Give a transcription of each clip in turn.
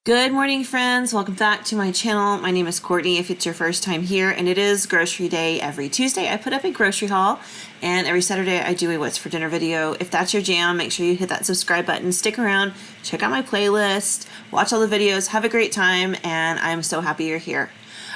Good morning, friends. Welcome back to my channel. My name is Courtney if it's your first time here, and it is grocery day. Every Tuesday I put up a grocery haul, and every Saturday I do a what's for dinner video. If that's your jam, make sure you hit that subscribe button, stick around, check out my playlist, watch all the videos, have a great time, and I'm so happy you're here.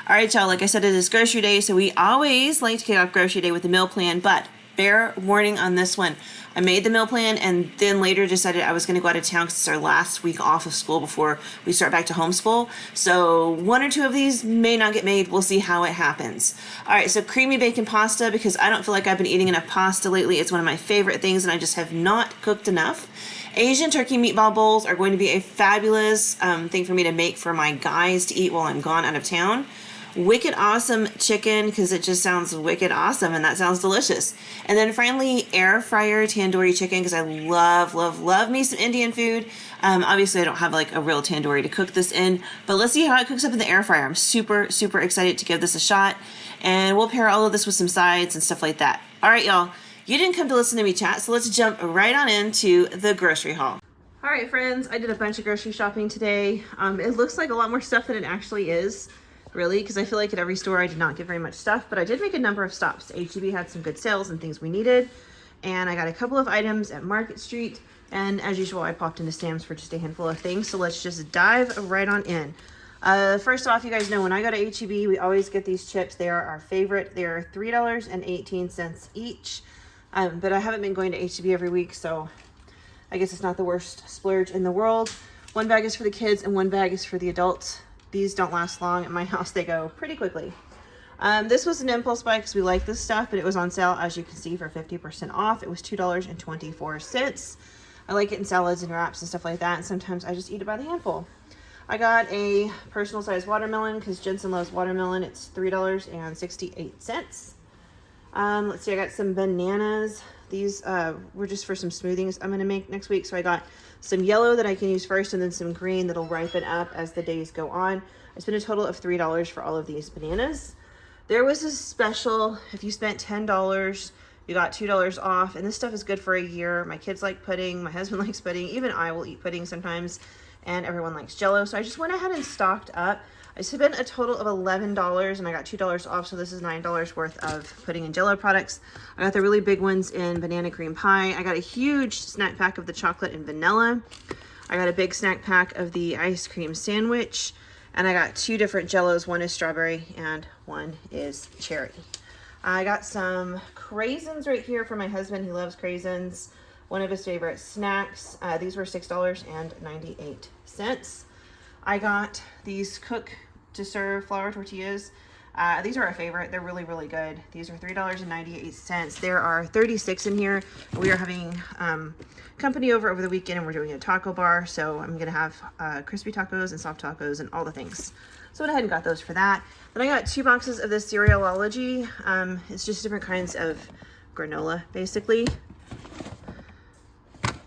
All right, y'all, like I said, it is grocery day, so we always like to kick off grocery day with the meal plan, but fair warning on this one. I made the meal plan and then later decided I was going to go out of town because it's our last week off of school before we start back to homeschool. So one or two of these may not get made. We'll see how it happens. All right, so creamy bacon pasta because I don't feel like I've been eating enough pasta lately. It's one of my favorite things and I just have not cooked enough. Asian turkey meatball bowls are going to be a fabulous thing for me to make for my guys to eat while I'm gone out of town. Wicked awesome chicken because it just sounds wicked awesome and that sounds delicious. And then finally, air fryer tandoori chicken because I love me some Indian food. Obviously I don't have like a real tandoori to cook this in, but let's see how it cooks up in the air fryer. I'm super excited to give this a shot, and we'll pair all of this with some sides and stuff like that. All right, y'all, you didn't come to listen to me chat, so let's jump right on into the grocery haul. All right, friends, I did a bunch of grocery shopping today. It looks like a lot more stuff than it actually is. Really, because I feel like at every store I did not get very much stuff, but I did make a number of stops. HEB had some good sales and things we needed, and I got a couple of items at Market Street, and as usual I popped into Sam's for just a handful of things, so let's just dive right on in. First off, you guys know when I go to HEB we always get these chips. They are our favorite. They are $3.18 each, but I haven't been going to HEB every week, so I guess it's not the worst splurge in the world. One bag is for the kids and one bag is for the adults. These don't last long. At my house, they go pretty quickly. This was an impulse buy because we like this stuff, but it was on sale, as you can see, for 50% off. It was $2.24. I like it in salads and wraps and stuff like that, and sometimes I just eat it by the handful. I got a personal size watermelon because Jensen loves watermelon. It's $3.68. Let's see, I got some bananas. These were just for some smoothies I'm going to make next week. So I got some yellow that I can use first and then some green that'll ripen up as the days go on. I spent a total of $3 for all of these bananas. There was a special, if you spent $10, you got $2 off, and this stuff is good for a year. My kids like pudding, my husband likes pudding, even I will eat pudding sometimes, and everyone likes Jell-O. So I just went ahead and stocked up. I spent a total of $11 and I got $2 off, so this is $9 worth of pudding and Jell-O products. I got the really big ones in banana cream pie. I got a huge snack pack of the chocolate and vanilla. I got a big snack pack of the ice cream sandwich, and I got two different Jell-Os. One is strawberry and one is cherry. I got some craisins right here for my husband. He loves craisins. One of his favorite snacks. These were $6.98. I got these cook to serve flour tortillas. These are our favorite. They're really good. These are $3.98. There are 36 in here. We are having company over the weekend, and we're doing a taco bar, so I'm gonna have crispy tacos and soft tacos and all the things. So I went ahead and got those for that. Then I got 2 boxes of this Cerealology. It's just different kinds of granola basically,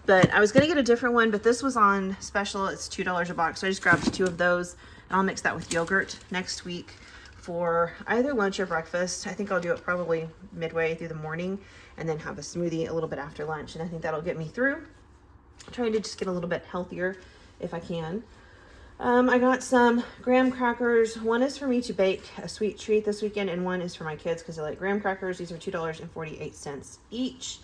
but I was gonna get a different one, but this was on special. It's $2 a box, so I just grabbed 2 of those, and I'll mix that with yogurt next week for either lunch or breakfast. I think I'll do it probably midway through the morning and then have a smoothie a little bit after lunch, and I think that'll get me through. I'm trying to just get a little bit healthier if I can. I got some graham crackers. One is for me to bake a sweet treat this weekend, and one is for my kids because they like graham crackers. These are $2.48 each.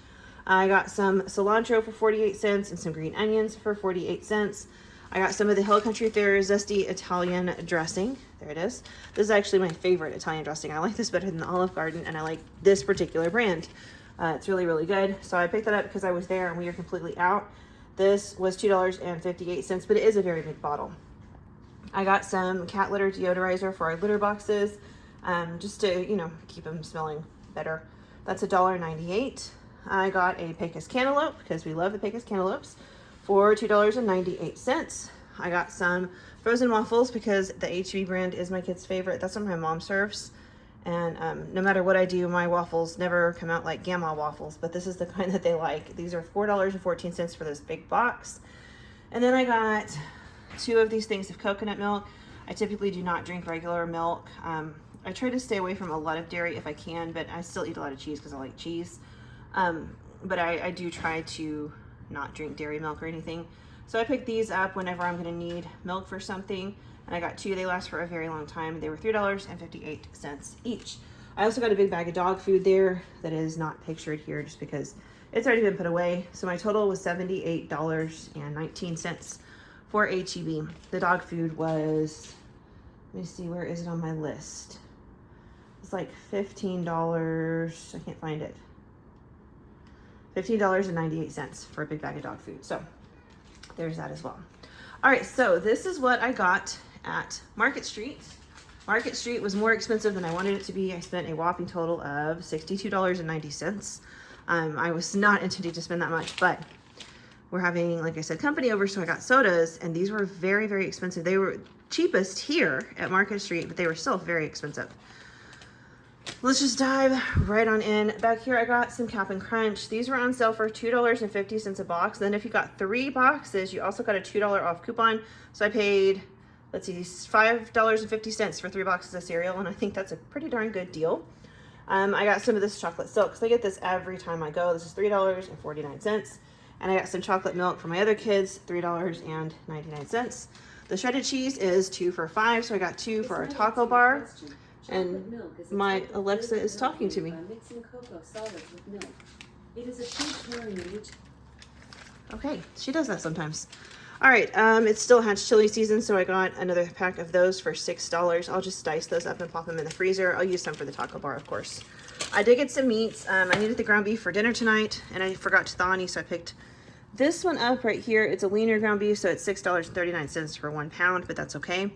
I got some cilantro for 48 cents and some green onions for 48 cents. I got some of the Hill Country Fare Zesty Italian dressing. There it is. This is actually my favorite Italian dressing. I like this better than the Olive Garden, and I like this particular brand. It's really good. So I picked that up because I was there and we are completely out. This was $2.58, but it is a very big bottle. I got some cat litter deodorizer for our litter boxes, just to, you know, keep them smelling better. That's $1.98. I got a Pecos cantaloupe because we love the Pecos cantaloupes for $2.98. I got some frozen waffles because the HB brand is my kid's favorite. That's what my mom serves. And no matter what I do, my waffles never come out like Gamma waffles, but this is the kind that they like. These are $4.14 for this big box. And then I got 2 of these things of coconut milk. I typically do not drink regular milk. I try to stay away from a lot of dairy if I can, but I still eat a lot of cheese because I like cheese. But I do try to not drink dairy milk or anything. So I picked these up whenever I'm gonna need milk for something, and I got two. They last for a very long time. They were $3.58 each. I also got a big bag of dog food there that is not pictured here just because it's already been put away. So my total was $78.19 for HEB. The dog food was, let me see, where is it on my list? It's like $15, I can't find it. $15.98 for a big bag of dog food. So there's that as well. All right, so this is what I got at Market Street. Market Street was more expensive than I wanted it to be. I spent a whopping total of $62.90. I was not intending to spend that much, but we're having, like I said, company over, so I got sodas, and these were very, very expensive. They were cheapest here at Market Street, but they were still very expensive. Let's just dive right on in. Back here, I got some Cap'n Crunch. These were on sale for $2.50 a box. Then if you got 3 boxes, you also got a $2 off coupon. So I paid, let's see, $5.50 for 3 boxes of cereal, and I think that's a pretty darn good deal. I got some of this chocolate silk, because I get this every time I go. This is $3.49. And I got some chocolate milk for my other kids, $3.99. The shredded cheese is 2 for $5, so I got 2 for our taco bar. And my Alexa is talking to me. Okay, she does that sometimes. All right, it's still Hatch chili season, so I got another pack of those for $6. I'll just dice those up and pop them in the freezer. I'll use some for the taco bar, of course. I did get some meats. I needed the ground beef for dinner tonight, and I forgot to thaw any, so I picked this one up right here. It's a leaner ground beef, so it's $6.39 for 1 pound, but that's okay.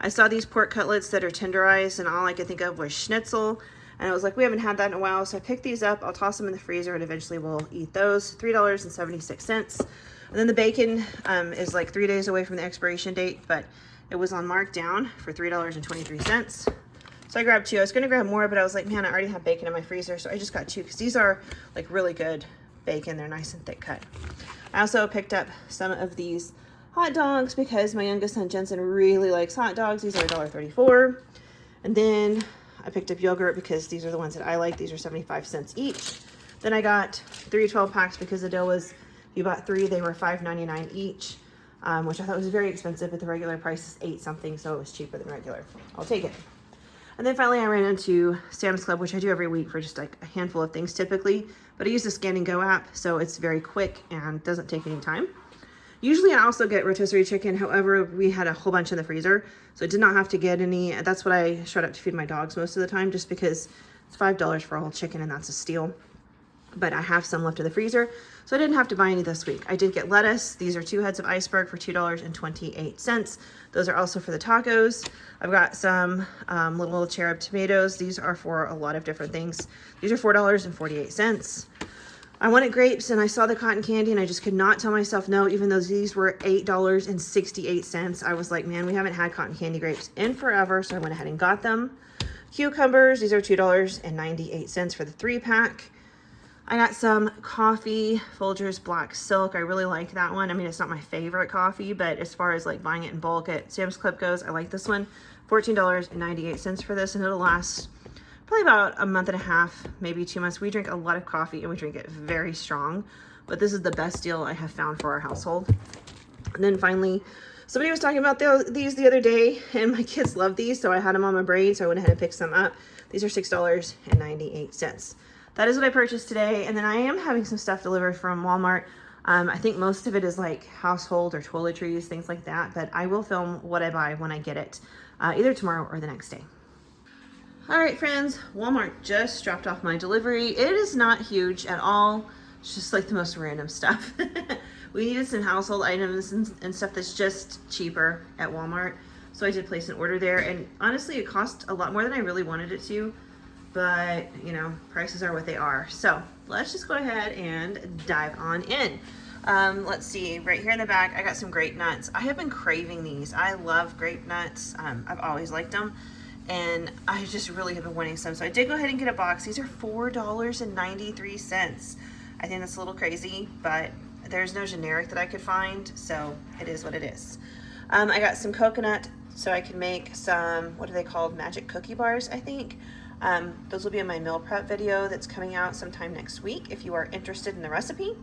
I saw these pork cutlets that are tenderized, and all I could think of was schnitzel. And I was like, we haven't had that in a while, so I picked these up. I'll toss them in the freezer, and eventually we'll eat those. $3.76. And then the bacon is like 3 days away from the expiration date, but it was on markdown for $3.23. So I grabbed 2. I was going to grab more, but I was like, man, I already have bacon in my freezer, so I just got 2 because these are like really good bacon. They're nice and thick cut. I also picked up some of these hot dogs because my youngest son Jensen really likes hot dogs. These are $1.34. And then I picked up yogurt because these are the ones that I like. These are 75 cents each. Then I got 3 12-packs because the deal was, if you bought 3, they were $5.99 each, which I thought was very expensive, but the regular price is 8 something, so it was cheaper than regular. I'll take it. And then finally I ran into Sam's Club, which I do every week for just like a handful of things typically, but I use the Scan and Go app, so it's very quick and doesn't take any time. Usually I also get rotisserie chicken. However, we had a whole bunch in the freezer, so I did not have to get any. That's what I shred up to feed my dogs most of the time, just because it's $5 for a whole chicken and that's a steal. But I have some left in the freezer, so I didn't have to buy any this week. I did get lettuce. These are 2 heads of iceberg for $2.28. Those are also for the tacos. I've got some little cherub tomatoes. These are for a lot of different things. These are $4.48. I wanted grapes and I saw the cotton candy and I just could not tell myself no, even though these were $8.68. I was like, man, we haven't had cotton candy grapes in forever, so I went ahead and got them. Cucumbers, these are $2.98 for the 3-pack. I got some coffee, Folgers Black Silk. I really like that one. I mean, it's not my favorite coffee, but as far as like buying it in bulk at Sam's Club goes, I like this one. $14.98 for this, and it'll last probably about a month and a half, maybe 2 months. We drink a lot of coffee and we drink it very strong, but this is the best deal I have found for our household. And then finally, somebody was talking about these the other day, and my kids love these, so I had them on my brain, so I went ahead and picked some up. These are $6.98. That is what I purchased today, and then I am having some stuff delivered from Walmart. I think most of it is like household or toiletries, things like that, but I will film what I buy when I get it, either tomorrow or the next day. All right, friends, Walmart just dropped off my delivery. It is not huge at all. It's just like the most random stuff. We needed some household items and stuff that's just cheaper at Walmart. So I did place an order there, and honestly, it cost a lot more than I really wanted it to, but you know, prices are what they are. So let's just go ahead and dive on in. Let's see, right here in the back, I got some grape nuts. I have been craving these. I love grape nuts. I've always liked them, and I just really have been wanting some. So I did go ahead and get a box. These are $4.93. I think that's a little crazy, but there's no generic that I could find, so it is what it is. I got some coconut so I can make some, what are they called? Magic cookie bars, I think. Those will be in my meal prep video that's coming out sometime next week if you are interested in the recipe.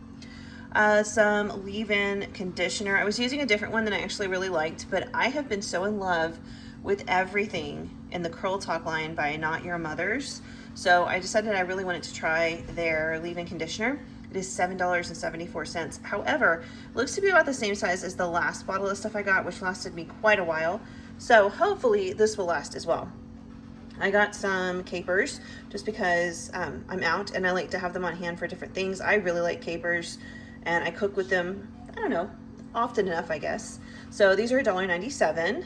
some leave-in conditioner. I was using a different one that I actually really liked, but I have been so in love with everything in the Curl Talk line by Not Your Mother's. So I decided I really wanted to try their leave-in conditioner. It is $7.74. However, it looks to be about the same size as the last bottle of stuff I got, which lasted me quite a while. So hopefully this will last as well. I got some capers just because I'm out and I like to have them on hand for different things. I really like capers and I cook with them, I don't know, often enough, I guess. So these are $1.97.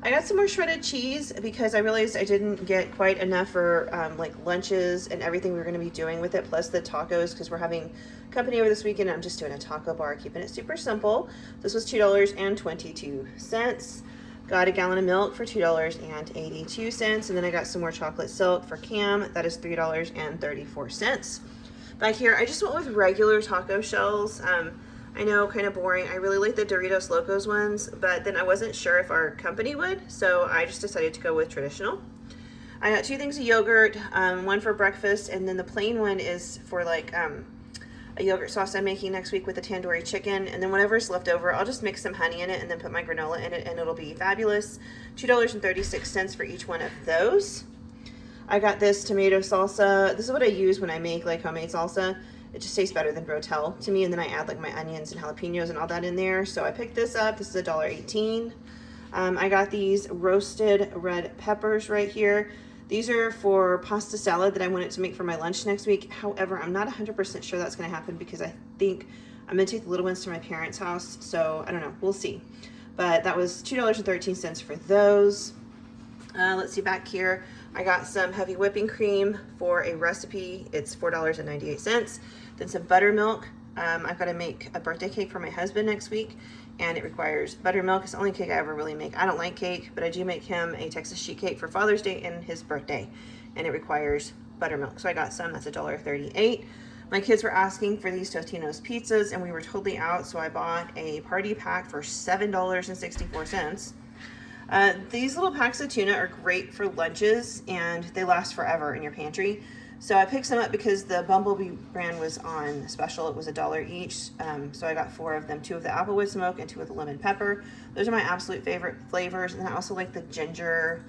I got some more shredded cheese because I realized I didn't get quite enough for like lunches and everything we were going to be doing with it, plus the tacos, because we're having company over this weekend. I'm just doing a taco bar, keeping it super simple. This was $2.22. Got a gallon of milk for $2.82, and then I got some more chocolate silk for Cam. That is $3.34. Back here, I just went with regular taco shells. I know, kind of boring. I really like the Doritos Locos ones, but then I wasn't sure if our company would, so I just decided to go with traditional. I got 2 things of yogurt, one for breakfast, and then the plain one is for like a yogurt sauce I'm making next week with the tandoori chicken, and then whatever's left over, I'll just mix some honey in it and then put my granola in it, and it'll be fabulous. $2.36 for each one of those. I got this tomato salsa. This is what I use when I make like homemade salsa. It just tastes better than Rotel to me, and then I add like my onions and jalapenos and all that in there. So I picked this up. This is $1.18. I got these roasted red peppers right here. These are for pasta salad that I wanted to make for my lunch next week. However, I'm not 100% sure that's going to happen because I think I'm going to take the little ones to my parents' house. So I don't know. We'll see. But that was $2.13 for those. Let's see back here. I got some heavy whipping cream for a recipe. It's $4.98. Then some buttermilk. I've got to make a birthday cake for my husband next week, and it requires buttermilk. It's the only cake I ever really make. I don't like cake, but I do make him a Texas sheet cake for Father's Day and his birthday, and it requires buttermilk. So I got some. That's $1.38. My kids were asking for these Totino's pizzas, and we were totally out, so I bought a party pack for $7.64. These little packs of tuna are great for lunches, and they last forever in your pantry. So I picked some up because the Bumblebee brand was on special. It was $1 each. So I got 4 of them, 2 of the applewood smoke and 2 of the lemon pepper. Those are my absolute favorite flavors. And I also like the ginger.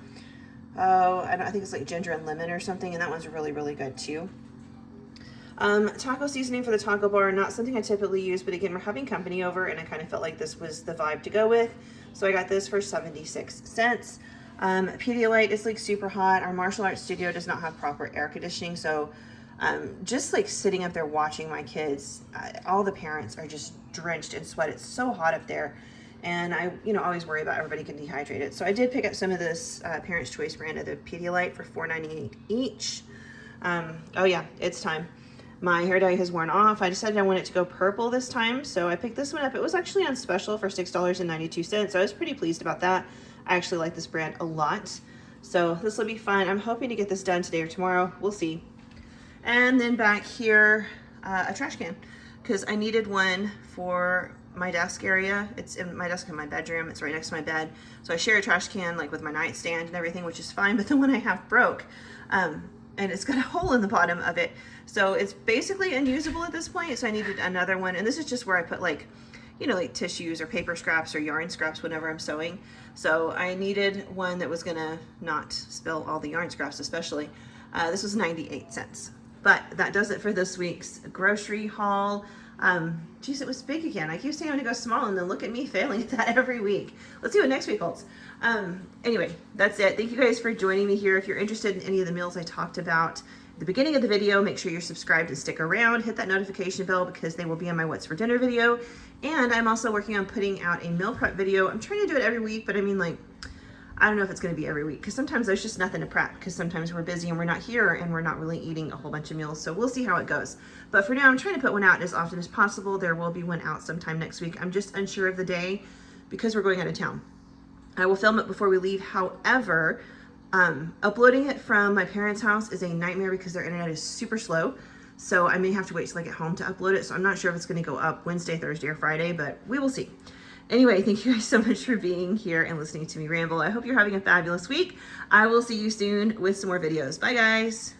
I think it's like ginger and lemon or something. And that one's really, really good too. Taco seasoning for the taco bar, not something I typically use, but again, we're having company over and I kind of felt like this was the vibe to go with. So I got this for 76 cents. Pedialyte is like super hot. Our martial arts studio does not have proper air conditioning. So just like sitting up there watching my kids, all the parents are just drenched in sweat. It's so hot up there. And I, always worry about everybody getting dehydrated. So I did pick up some of this Parents' Choice brand of the Pedialyte for $4.98 each. Oh yeah, it's time. My hair dye has worn off. I decided I wanted to go purple this time, so I picked this one up. It was actually on special for $6.92, so I was pretty pleased about that. I actually like this brand a lot, so this will be fun. I'm hoping to get this done today or tomorrow. We'll see. And then back here, a trash can, because I needed one for my desk area. It's in my desk in my bedroom. It's right next to my bed, so I share a trash can like with my nightstand and everything, which is fine, but the one I have broke. And it's got a hole in the bottom of it. So it's basically unusable at this point. So I needed another one. And this is just where I put like, like tissues or paper scraps or yarn scraps whenever I'm sewing. So I needed one that was gonna not spill all the yarn scraps especially. This was 98 cents. But that does it for this week's grocery haul. Geez, it was big again. I keep saying I'm gonna go small and then look at me failing at that every week. Let's see what next week holds. Anyway, that's it. Thank you guys for joining me here. If you're interested in any of the meals I talked about at the beginning of the video, make sure you're subscribed and stick around. Hit that notification bell because they will be on my What's for Dinner video. And I'm also working on putting out a meal prep video. I'm trying to do it every week, but I mean, like, I don't know if it's going to be every week because sometimes there's just nothing to prep because sometimes we're busy and we're not here and we're not really eating a whole bunch of meals. So we'll see how it goes. But for now, I'm trying to put one out as often as possible. There will be one out sometime next week. I'm just unsure of the day because we're going out of town. I will film it before we leave. However, uploading it from my parents' house is a nightmare because their internet is super slow. So I may have to wait till I get home to upload it. So I'm not sure if it's going to go up Wednesday, Thursday, or Friday, but we will see. Anyway, thank you guys so much for being here and listening to me ramble. I hope you're having a fabulous week. I will see you soon with some more videos. Bye, guys.